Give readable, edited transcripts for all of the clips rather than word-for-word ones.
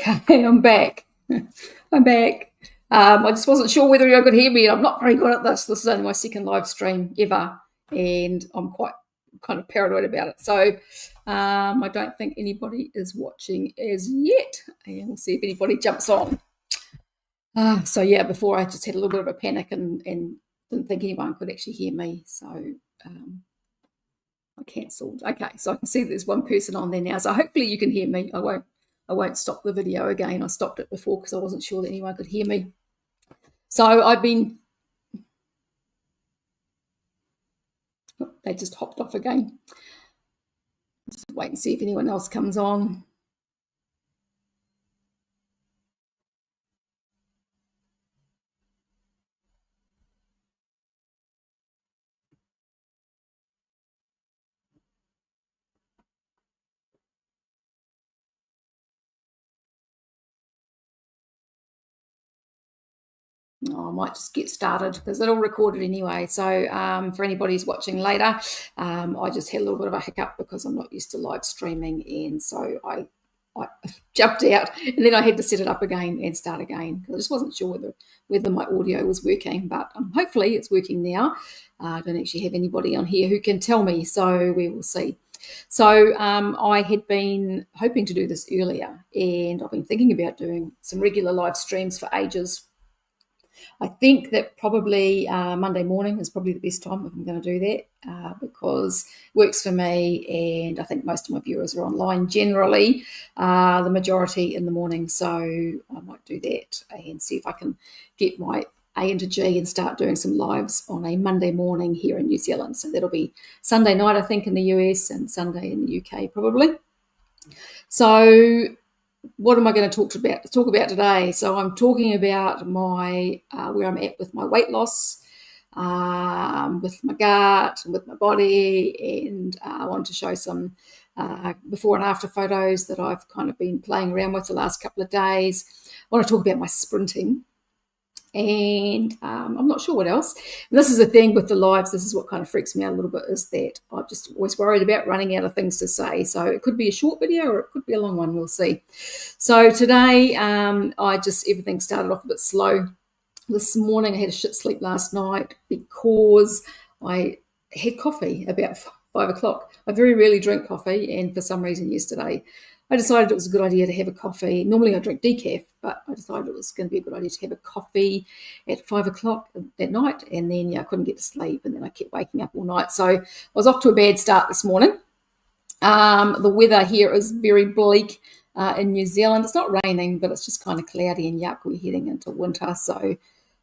Okay, I'm back. I'm back. I just wasn't sure whether you could hear me. I'm not very good at this. This is only my second live stream ever, and I'm quite kind of paranoid about it. So I don't think anybody is watching as yet, and we'll see if anybody jumps on. So yeah, before I just had a little bit of a panic and didn't think anyone could actually hear me. So I cancelled. Okay, so I can see there's one person on there now. So hopefully you can hear me. I won't stop the video again. I stopped it before because I wasn't sure that anyone could hear me. So I've been. Oh, they just hopped off again. Just wait and see if anyone else comes on. I might just get started because it's all recorded anyway. So for anybody who's watching later, I just had a little bit of a hiccup because I'm not used to live streaming, and so I jumped out, and then I had to set it up again and start again because I just wasn't sure whether my audio was working, but hopefully it's working now. I don't actually have anybody on here who can tell me, so we will see. So I had been hoping to do this earlier, and I've been thinking about doing some regular live streams for ages. I think that probably Monday morning is probably the best time if I'm going to do that because it works for me, and I think most of my viewers are online generally, the majority in the morning. So I might do that and see if I can get my A into G and start doing some lives on a Monday morning here in New Zealand. So that'll be Sunday night, I think, in the US and Sunday in the UK probably. So what am I going to talk about today? So I'm talking about my where I'm at with my weight loss, with my gut, and with my body, and I want to show some before and after photos that I've kind of been playing around with the last couple of days. I want to talk about my sprinting. And I'm not sure what else. And this is the thing with the lives. This is what kind of freaks me out a little bit, is that I'm just always worried about running out of things to say. So it could be a short video or it could be a long one. We'll see. So today, everything started off a bit slow. This morning I had a shit sleep last night because I had coffee about 5 o'clock. I very rarely drink coffee, and for some reason yesterday I decided it was a good idea to have a coffee. Normally I drink decaf, but I decided it was going to be a good idea to have a coffee at 5 o'clock at night, and then I couldn't get to sleep, and then I kept waking up all night. So I was off to a bad start this morning. The weather here is very bleak in New Zealand. It's not raining, but it's just kind of cloudy and yuck. We're heading into winter, so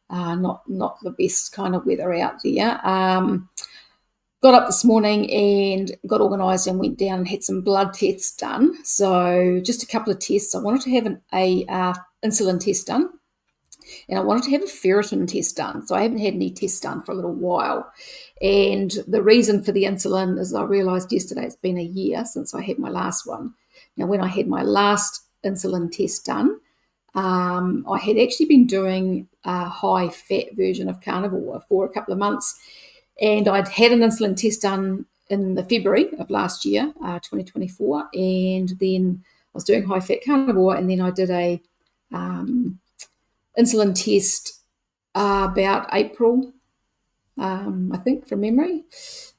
not the best kind of weather out there. Got up this morning and got organised and went down and had some blood tests done. So just a couple of tests. I wanted to have a insulin test done, and I wanted to have a ferritin test done. So I haven't had any tests done for a little while. And the reason for the insulin is I realised yesterday it's been a year since I had my last one. Now, when I had my last insulin test done, I had actually been doing a high-fat version of Carnivore for a couple of months, and I'd had an insulin test done in the February of last year, 2024, and then I was doing high-fat Carnivore, and then I did a insulin test about April, I think, from memory.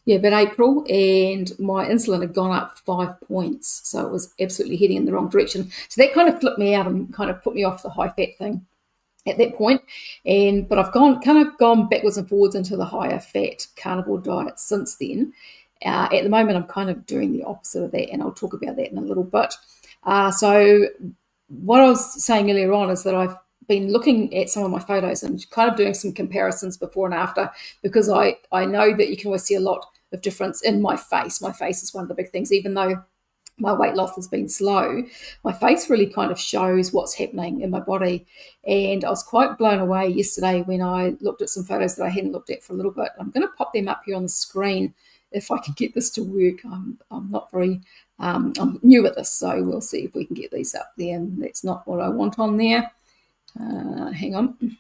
Yeah, about April, and my insulin had gone up 5 points, so it was absolutely heading in the wrong direction. So that kind of flipped me out and kind of put me off the high-fat thing at that point. But I've gone backwards and forwards into the higher fat carnivore diet since then. At the moment, I'm kind of doing the opposite of that, and I'll talk about that in a little bit. So what I was saying earlier on is that I've been looking at some of my photos and kind of doing some comparisons before and after, because I know that you can always see a lot of difference in my face. My face is one of the big things. Even though my weight loss has been slow, my face really kind of shows what's happening in my body. And I was quite blown away yesterday when I looked at some photos that I hadn't looked at for a little bit. I'm going to pop them up here on the screen if I can get this to work. I'm not very, I'm new at this, so we'll see if we can get these up there. And that's not what I want on there. Hang on.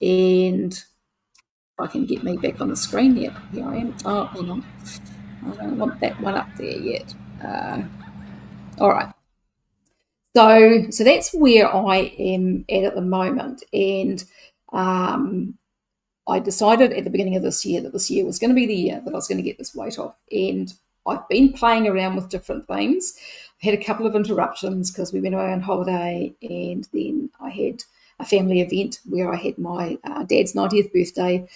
And if I can get me back on the screen, yep, here I am. Oh, hang on. I don't want that one up there yet. All right. So that's where I am at the moment. And I decided at the beginning of this year that this year was going to be the year that I was going to get this weight off. And I've been playing around with different things. I had a couple of interruptions because we went away on holiday, and then I had a family event where I had my dad's 90th birthday,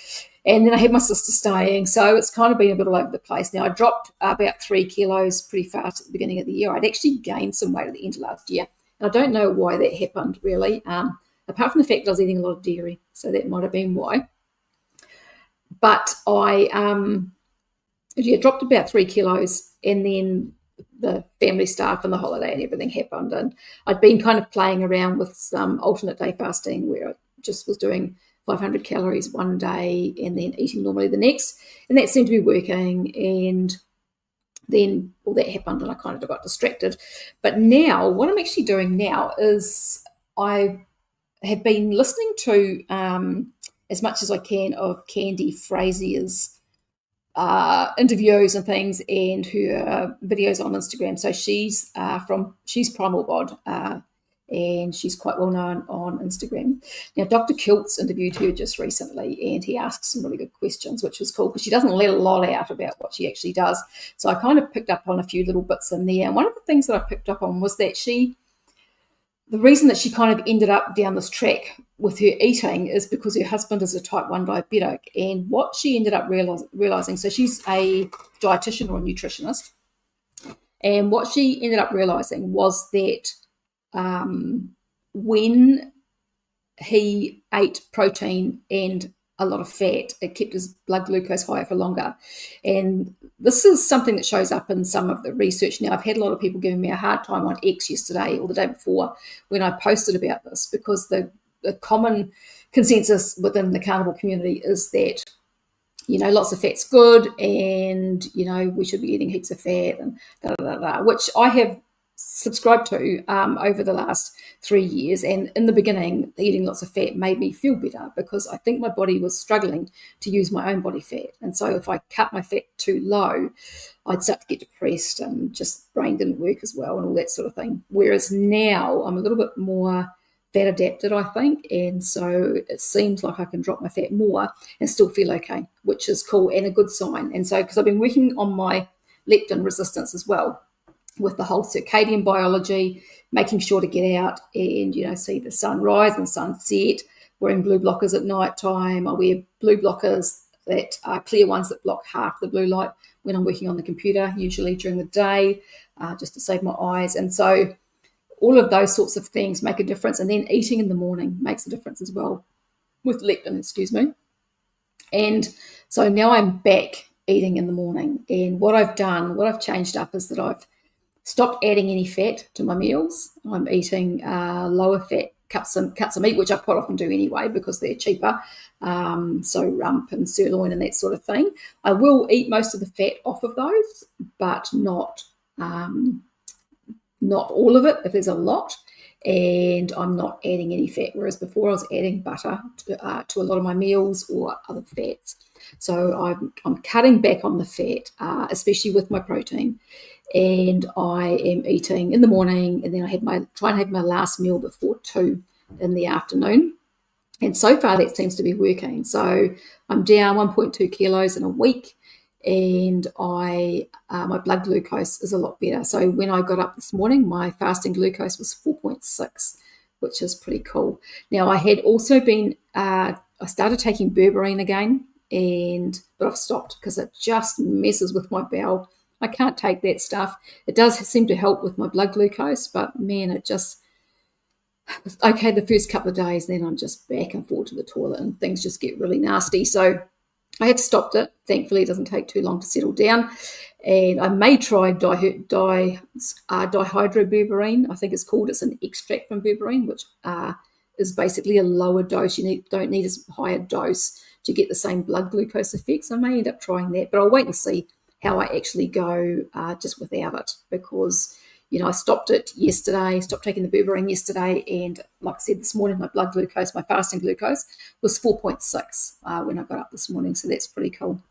and then I had my sister staying. So it's kind of been a bit all over the place. Now, I dropped about 3 kilos pretty fast at the beginning of the year. I'd actually gained some weight at the end of last year. And I don't know why that happened, really, apart from the fact that I was eating a lot of dairy. So that might have been why. But I dropped about 3 kilos, and then the family stuff and the holiday and everything happened. And I'd been kind of playing around with some alternate day fasting where I just was doing 500 calories one day and then eating normally the next. And that seemed to be working. And then all that happened and I kind of got distracted. But now, what I'm actually doing now is I have been listening to as much as I can of Candy Frazier's interviews and things, and her videos on Instagram. So she's Primal Bod, and she's quite well known on Instagram. Now, Dr. Kiltz interviewed her just recently, and he asked some really good questions, which was cool because she doesn't let a lot out about what she actually does. So I kind of picked up on a few little bits in there. And one of the things that I picked up on was that the reason that she kind of ended up down this track with her eating is because her husband is a type 1 diabetic. And what she ended up realizing, so she's a dietitian or a nutritionist, and what she ended up realizing was that when he ate protein and a lot of fat, it kept his blood glucose higher for longer. And this is something that shows up in some of the research. Now, I've had a lot of people giving me a hard time on X yesterday or the day before when I posted about this, because the common consensus within the carnivore community is that, lots of fat's good, and, we should be eating heaps of fat and which I have subscribed to over the last 3 years. And in the beginning, eating lots of fat made me feel better because I think my body was struggling to use my own body fat. And so if I cut my fat too low, I'd start to get depressed and just brain didn't work as well and all that sort of thing. Whereas now I'm a little bit more fat adapted, I think. And so it seems like I can drop my fat more and still feel okay, which is cool and a good sign. And so, because I've been working on my leptin resistance as well, with the whole circadian biology, making sure to get out and, see the sun rise and sun set, wearing blue blockers at night time. I wear blue blockers that are clear ones that block half the blue light when I'm working on the computer, usually during the day, just to save my eyes. And so all of those sorts of things make a difference. And then eating in the morning makes a difference as well with leptin, And so now I'm back eating in the morning. And what I've changed up is that I've stopped adding any fat to my meals. I'm eating lower fat cuts of meat, which I quite often do anyway because they're cheaper. So rump and sirloin and that sort of thing. I will eat most of the fat off of those, but not all of it if there's a lot. And I'm not adding any fat, whereas before I was adding butter to a lot of my meals or other fats. So I'm cutting back on the fat, especially with my protein. And I am eating in the morning, and then I try and have my last meal before 2 in the afternoon. And so far that seems to be working. So I'm down 1.2 kilos in a week, and my blood glucose is a lot better. So when I got up this morning, my fasting glucose was 4.6, which is pretty cool. Now, I had also been, I started taking Berberine again, but I've stopped because it just messes with my bowel. I can't take that stuff. It does seem to help with my blood glucose, but man, it just, okay, the first couple of days, then I'm just back and forth to the toilet and things just get really nasty. So I had stopped it. Thankfully, it doesn't take too long to settle down. And I may try dihydroberberine, I think it's called. It's an extract from berberine, which is basically a lower dose. You don't need as high a dose to get the same blood glucose effects. I may end up trying that, but I'll wait and see how I actually go just without it, because I stopped it yesterday, stopped taking the Berberine yesterday, and like I said this morning, my blood glucose, my fasting glucose was 4.6 when I got up this morning, so that's pretty cool.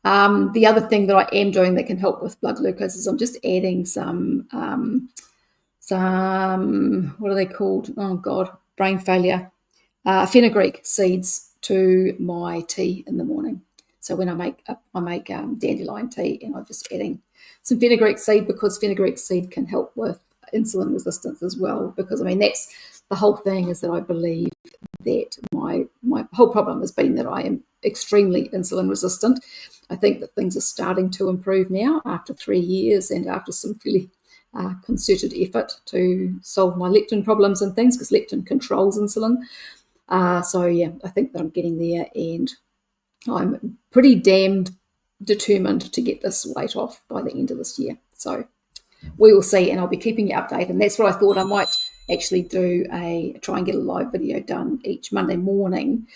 The other thing that I am doing that can help with blood glucose is I'm just adding some what are they called? Oh God, brain failure. Fenugreek seeds to my tea in the morning. So when I make dandelion tea, and I'm just adding some fenugreek seed, because fenugreek seed can help with insulin resistance as well. Because that's the whole thing, is that I believe that my whole problem has been that I am extremely insulin resistant. I think that things are starting to improve now after 3 years and after some fairly concerted effort to solve my leptin problems and things, because leptin controls insulin. So yeah, I think that I'm getting there, and I'm pretty damned determined to get this weight off by the end of this year. So we will see, and I'll be keeping you updated. And that's what I thought I might actually try and get a live video done each Monday morning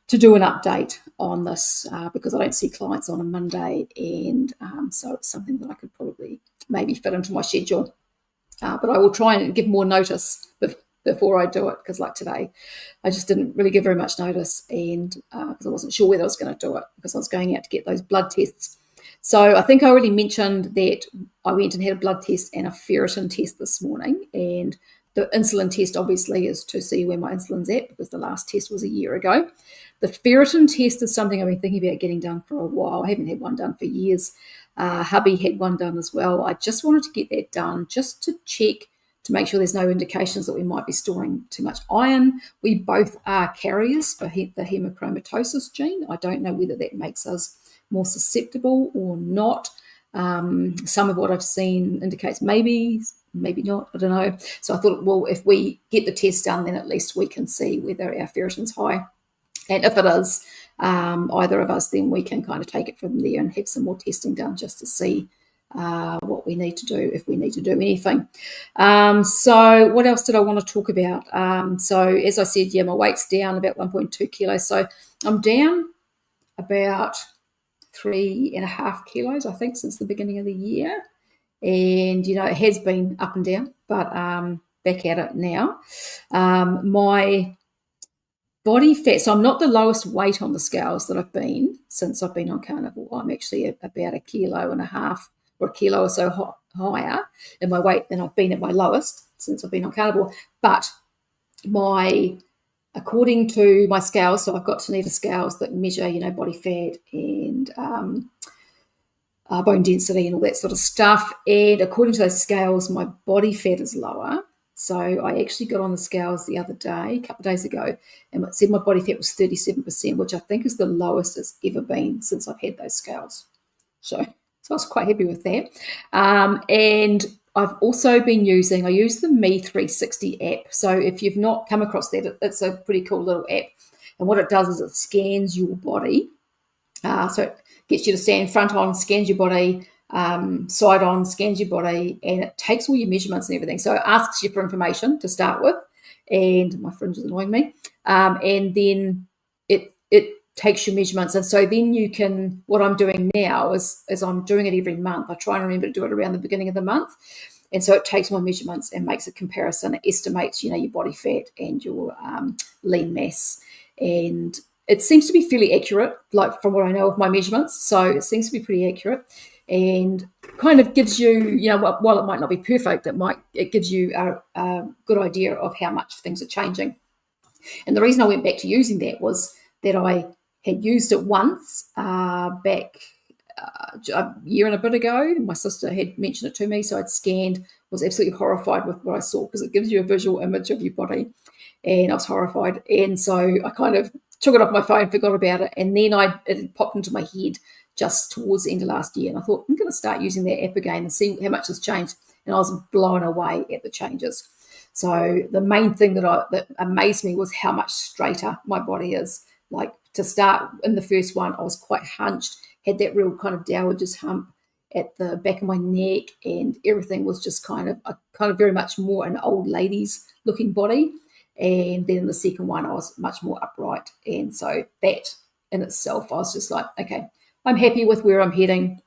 to do an update on this, because I don't see clients on a Monday, and so it's something that I could probably maybe fit into my schedule. But I will try and give more notice before I do it, because like today, I just didn't really give very much notice, and because I wasn't sure whether I was going to do it, because I was going out to get those blood tests. So I think I already mentioned that I went and had a blood test and a ferritin test this morning, and the insulin test obviously is to see where my insulin's at, because the last test was a year ago. The ferritin test is something I've been thinking about getting done for a while. I haven't had one done for years. Hubby had one done as well. I just wanted to get that done just to check, to make sure there's no indications that we might be storing too much iron. We both are carriers for the hemochromatosis gene. I don't know whether that makes us more susceptible or not. Some of what I've seen indicates maybe not, I don't know. So I thought, well, if we get the test done, then at least we can see whether our ferritin's high. And if it is, either of us, then we can kind of take it from there and have some more testing done just to see what we need to do, if we need to do anything. So what else did I want to talk about? So as I said, yeah, my weight's down about 1.2 kilos. So I'm down about 3.5 kilos, I think, since the beginning of the year. And, it has been up and down, but back at it now. My body fat, so I'm not the lowest weight on the scales that I've been since I've been on Carnivore. I'm actually about 1.5 kilos or a kilo or so higher in my weight than I've been at my lowest since I've been on Carnivore. But according to my scales, so I've got Tanita scales that measure, body fat and bone density and all that sort of stuff. And according to those scales, my body fat is lower. So I actually got on the scales the other day, a couple of days ago, and it said my body fat was 37%, which I think is the lowest it's ever been since I've had those scales. So I was quite happy with that. And I've also been I use the Me360 app. So if you've not come across that, it's a pretty cool little app. And what it does is it scans your body. So it gets you to stand front on, scans your body, side on, scans your body, and it takes all your measurements and everything. So it asks you for information to start with, and my fringe is annoying me. And then it takes your measurements. And so then you can, what I'm doing now is I'm doing it every month. I try and remember to do it around the beginning of the month. And so it takes my measurements and makes a comparison. It estimates, your body fat and your lean mass. And it seems to be fairly accurate, like from what I know of my measurements. So it seems to be pretty accurate, and kind of gives you, while it might not be perfect, it gives you a good idea of how much things are changing. And the reason I went back to using that was that I had used it once back a year and a bit ago. My sister had mentioned it to me, so I'd scanned, was absolutely horrified with what I saw, because it gives you a visual image of your body, and I was horrified. And so I kind of took it off my phone, forgot about it, and then it popped into my head just towards the end of last year, and I thought, I'm going to start using that app again and see how much has changed, and I was blown away at the changes. So the main thing that amazed me was how much straighter my body is. Like, to start, in the first one, I was quite hunched, had that real kind of dowager's hump at the back of my neck, and everything was just kind of very much more an old lady's looking body. And then in the second one, I was much more upright. And so that in itself, I was just like, okay, I'm happy with where I'm heading.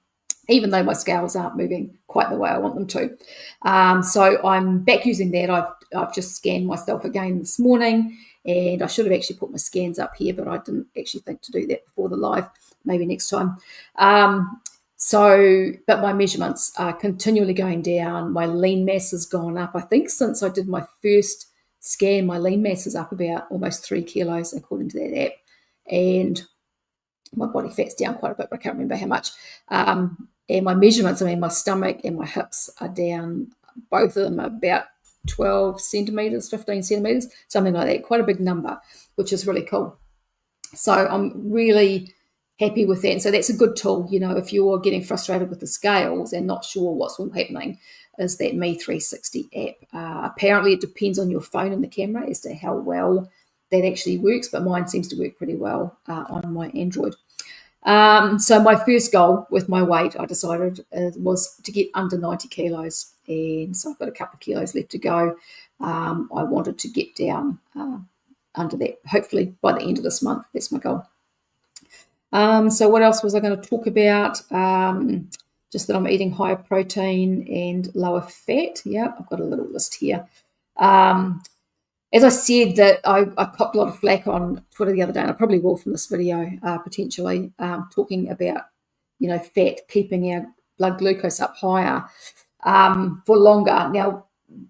even though my scales aren't moving quite the way I want them to. So I'm back using that. I've just scanned myself again this morning, and I should have actually put my scans up here, but I didn't actually think to do that before the live. Maybe next time. But my measurements are continually going down. My lean mass has gone up. I think since I did my first scan, my lean mass is up about almost 3 kilos according to that app. And my body fat's down quite a bit, but I can't remember how much. And my measurements, I mean, my stomach and my hips are down. Both of them are about 12 centimetres, 15 centimetres, something like that. Quite a big number, which is really cool. So I'm really happy with that. And so that's a good tool, if you're getting frustrated with the scales and not sure what's all happening, is that Me 360 app. Apparently it depends on your phone and the camera as to how well that actually works, but mine seems to work pretty well on my Android. So my first goal with my weight, I decided, was to get under 90 kilos. And so I've got a couple of kilos left to go. I wanted to get down under that, hopefully by the end of this month. That's my goal. So what else was I going to talk about? Just that I'm eating higher protein and lower fat. Yeah, I've got a little list here. As I said, that I copped a lot of flack on Twitter the other day, and I probably will from this video, potentially, talking about, fat keeping our blood glucose up higher for longer. Now,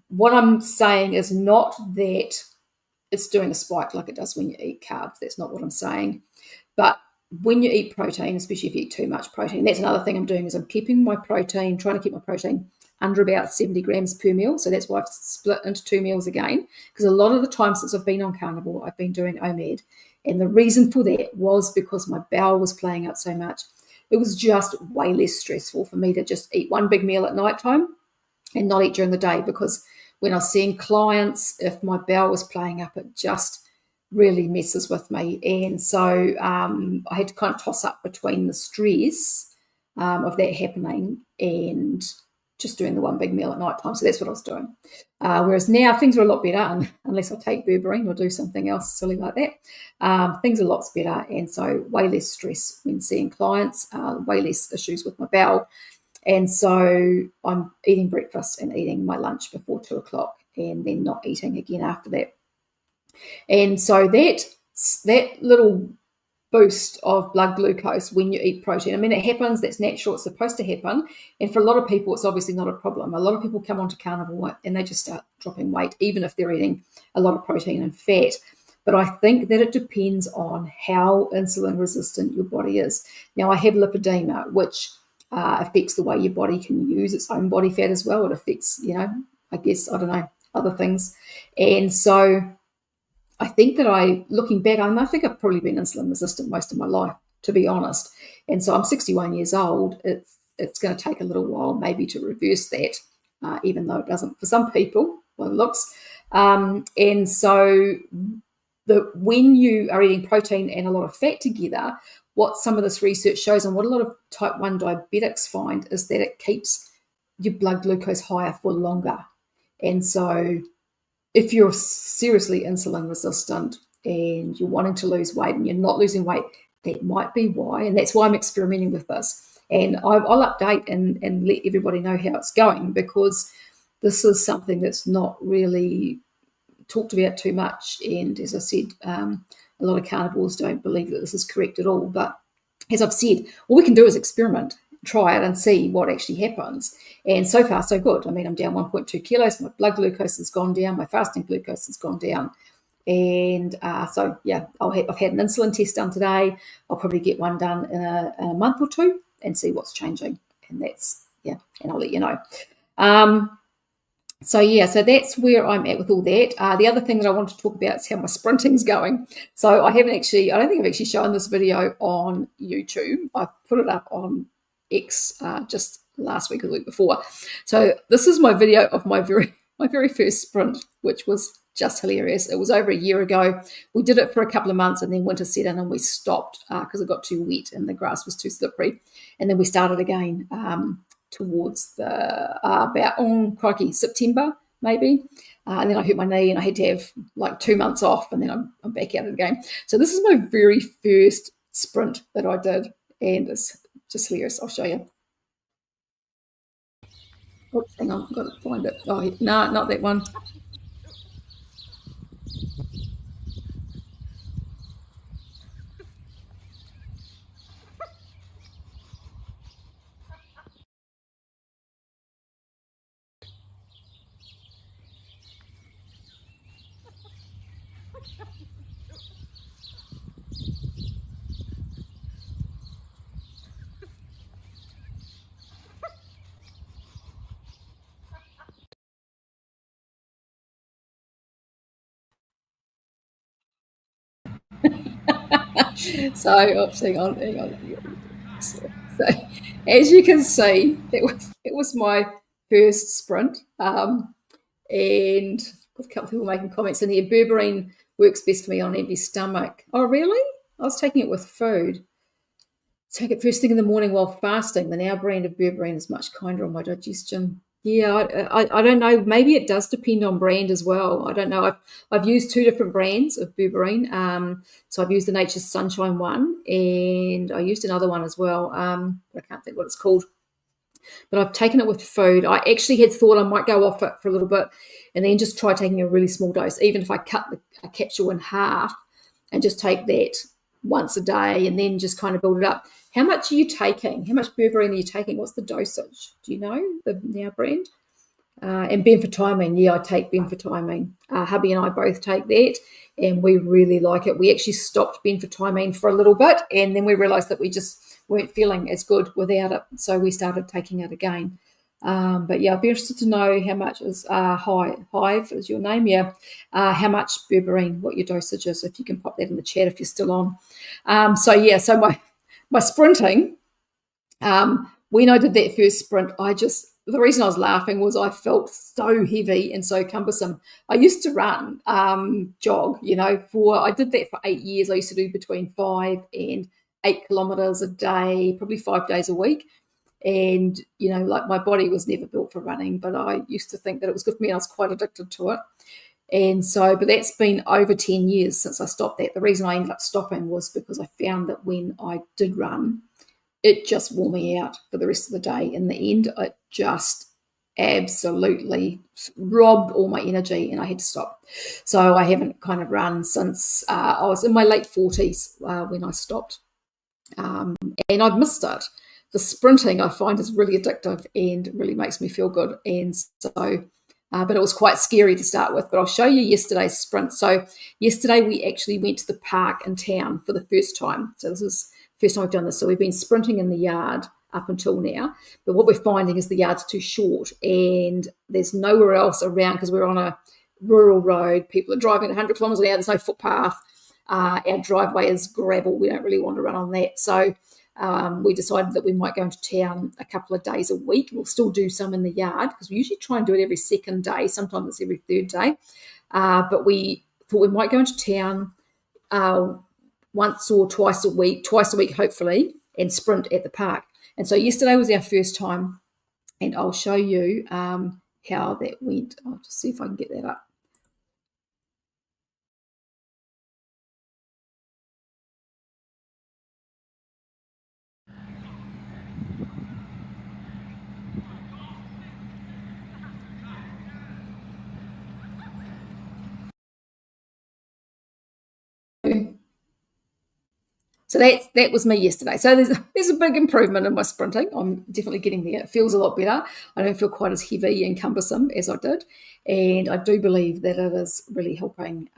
what I'm saying is not that it's doing a spike like it does when you eat carbs. That's not what I'm saying. But when you eat protein, especially if you eat too much protein, that's another thing I'm doing, is I'm keeping my protein, trying to keep my protein under about 70 grams per meal. So that's why I've split into 2 meals again, because a lot of the time since I've been on Carnivore, I've been doing OMAD. And the reason for that was because my bowel was playing up so much. It was just way less stressful for me to just eat one big meal at nighttime and not eat during the day, because when I was seeing clients, if my bowel was playing up, it just really messes with me. And so I had to kind of toss up between the stress of that happening and just doing the one big meal at night time. So that's what I was doing. Whereas now things are a lot better, unless I take Berberine or do something else silly like that. Things are lots better, and so way less stress when seeing clients, way less issues with my bowel. And so I'm eating breakfast and eating my lunch before 2 o'clock, and then not eating again after that. And so that little boost of blood glucose when you eat protein, I mean, it happens, that's natural, it's supposed to happen. And for a lot of people, it's obviously not a problem. A lot of people come onto Carnivore and they just start dropping weight, even if they're eating a lot of protein and fat. But I think that it depends on how insulin resistant your body is. Now, I have lipedema, which affects the way your body can use its own body fat as well. It affects, other things. And so I think that looking back, I think I've probably been insulin resistant most of my life, to be honest. And so I'm 61 years old. It's going to take a little while maybe to reverse that, even though it doesn't for some people, by the looks. And so when you are eating protein and a lot of fat together, what some of this research shows, and what a lot of type 1 diabetics find, is that it keeps your blood glucose higher for longer. And so if you're seriously insulin resistant and you're wanting to lose weight and you're not losing weight, that might be why. And that's why I'm experimenting with this. And I'll update and let everybody know how it's going, because this is something that's not really talked about too much. And as I said, a lot of carnivores don't believe that this is correct at all. But as I've said, all we can do is experiment, try it and see what actually happens. And so far, so good. I mean, I'm down 1.2 kilos. My blood glucose has gone down. My fasting glucose has gone down. And I've had an insulin test done today. I'll probably get one done in a month or two and see what's changing. And and I'll let you know. So that's where I'm at with all that. The other thing that I want to talk about is how my sprinting's going. So I don't think I've actually shown this video on YouTube. I put it up on X just last week or the week before. So this is my video of my very first sprint, which was just hilarious. It was over a year ago. We did it for a couple of months, and then winter set in and we stopped because it got too wet and the grass was too slippery. And then we started again towards September maybe. And then I hurt my knee and I had to have like 2 months off, and then I'm back at it again. So this is my very first sprint that I did, and it's just hilarious. I'll show you. Oops, hang on, I've got to find it. Oh, no, not that one. So, oops, hang on. So, as you can see, it was my first sprint, and a couple of people making comments in here. Berberine works best for me on an empty stomach. Oh, really? I was taking it with food. Take it first thing in the morning while fasting. The now brand of Berberine is much kinder on my digestion. Yeah, I don't know. Maybe it does depend on brand as well. I don't know. I've used two different brands of Berberine. So I've used the Nature's Sunshine one, and I used another one as well. I can't think what it's called, but I've taken it with food. I actually had thought I might go off it for a little bit, and then just try taking a really small dose. Even if I cut a capsule in half, and just take that once a day, and then just kind of build it up. How much are you taking? How much berberine are you taking? What's the dosage? Do you know the now brand? And benfotiamine, yeah, I take benfotiamine. Hubby and I both take that, and we really like it. We actually stopped benfotiamine for a little bit, and then we realised that we just weren't feeling as good without it, so we started taking it again. But yeah, I'd be interested to know how much is Hive is your name, yeah. How much berberine, what your dosage is, if you can pop that in the chat if you're still on. So my sprinting, when I did that first sprint, the reason I was laughing was I felt so heavy and so cumbersome. I used to run, jog, I did that for 8 years. I used to do between 5 and 8 kilometers a day, probably 5 days a week. And, like my body was never built for running, but I used to think that it was good for me. And I was quite addicted to it. And so, but that's been over 10 years since I stopped that. The reason I ended up stopping was because I found that when I did run, it just wore me out for the rest of the day. In the end, it just absolutely robbed all my energy and I had to stop. So I haven't kind of run since I was in my late 40s when I stopped. And I've missed it. The sprinting I find is really addictive and really makes me feel good. And so, but it was quite scary to start with. But I'll show you yesterday's sprint. So yesterday we actually went to the park in town for the first time. So this is the first time we've done this. So we've been sprinting in the yard up until now. But what we're finding is the yard's too short and there's nowhere else around because we're on a rural road. People are driving at 100 kilometres an hour. There's no footpath. Our driveway is gravel. We don't really want to run on that. So we decided that we might go into town a couple of days a week. We'll still do some in the yard because we usually try and do it every second day. Sometimes it's every third day. But we thought we might go into town once or twice a week hopefully, and sprint at the park. And so yesterday was our first time, and I'll show you how that went. I'll just see if I can get that up. So that was me yesterday. So there's a big improvement in my sprinting. I'm definitely getting there. It feels a lot better. I don't feel quite as heavy and cumbersome as I did. And I do believe that it is really helping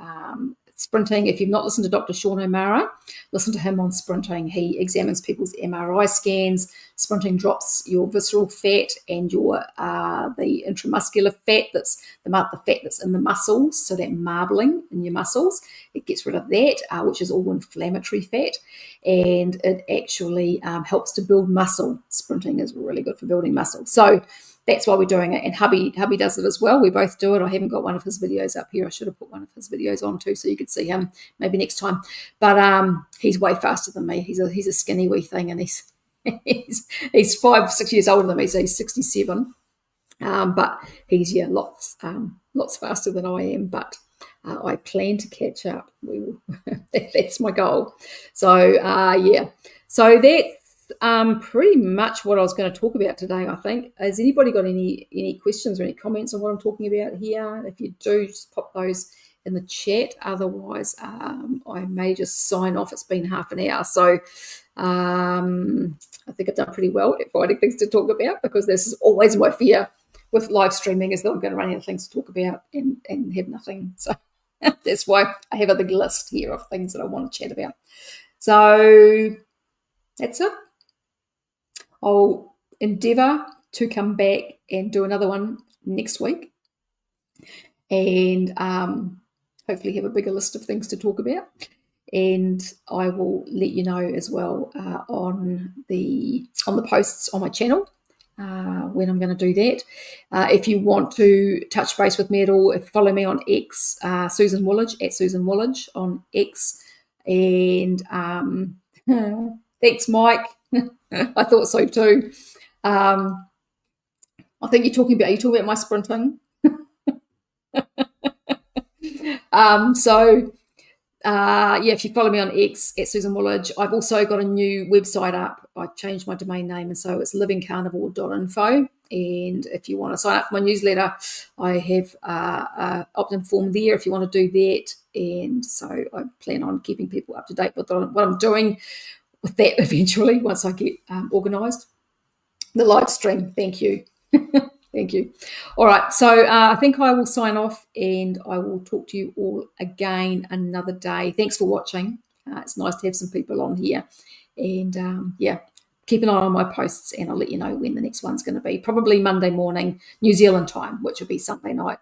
sprinting. If you've not listened to Dr. Sean O'Mara, listen to him on sprinting. He examines people's MRI scans. Sprinting drops your visceral fat and your the intramuscular fat, that's the fat that's in the muscles, so that marbling in your muscles. It gets rid of that, which is all inflammatory fat, and it actually helps to build muscle. Sprinting is really good for building muscle. So that's why we're doing it. And hubby does it as well. We both do it. I haven't got one of his videos up here. I should have put one of his videos on too, so you could see him maybe next time. But he's way faster than me. He's a skinny wee thing, and he's 5-6 years older than me, so he's 67. But he's lots faster than I am. But I plan to catch up. That's my goal. So yeah. So that's pretty much what I was going to talk about today, I think. Has anybody got any questions or any comments on what I'm talking about here? If you do, just pop those in the chat. Otherwise, I may just sign off. It's been half an hour. So I think I've done pretty well at finding things to talk about, because this is always my fear with live streaming, is that I'm going to run out of things to talk about and have nothing. So that's why I have a big list here of things that I want to chat about. So that's it. I'll endeavour to come back and do another one next week, and hopefully have a bigger list of things to talk about. And I will let you know as well on the posts on my channel when I'm going to do that. If you want to touch base with me at all, follow me on X, Susan Woolage, at Susan Woolage on X. And thanks, Mike. I thought so too. I think you're talking about my sprinting. If you follow me on X at Susan Woolage, I've also got a new website up. I changed my domain name, and so it's livingcarnivore.info. And if you want to sign up for my newsletter, I have an opt-in form there if you want to do that. And so I plan on keeping people up to date with what I'm doing with that eventually, once I get organised. The live stream, thank you. Thank you. All right, so I think I will sign off, and I will talk to you all again another day. Thanks for watching. It's nice to have some people on here. And keep an eye on my posts, and I'll let you know when the next one's going to be. Probably Monday morning, New Zealand time, which will be Sunday night.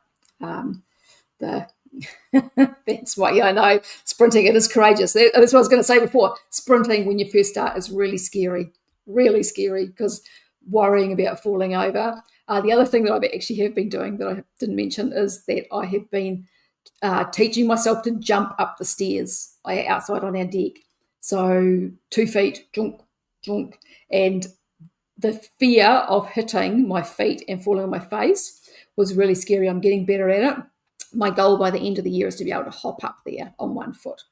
That's why I know sprinting, it is courageous. That's what I was going to say before. Sprinting when you first start is really scary, because worrying about falling over. The other thing that I actually have been doing that I didn't mention is that I have been teaching myself to jump up the stairs outside on our deck. So 2 feet, junk, junk. And the fear of hitting my feet and falling on my face was really scary. I'm getting better at it. My goal by the end of the year is to be able to hop up there on 1 foot.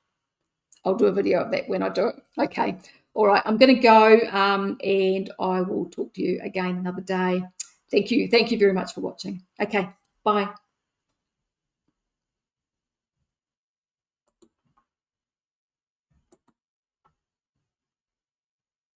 I'll do a video of that when I do it. Okay. All right. I'm going to go and I will talk to you again another day. Thank you. Thank you very much for watching. Okay. Bye.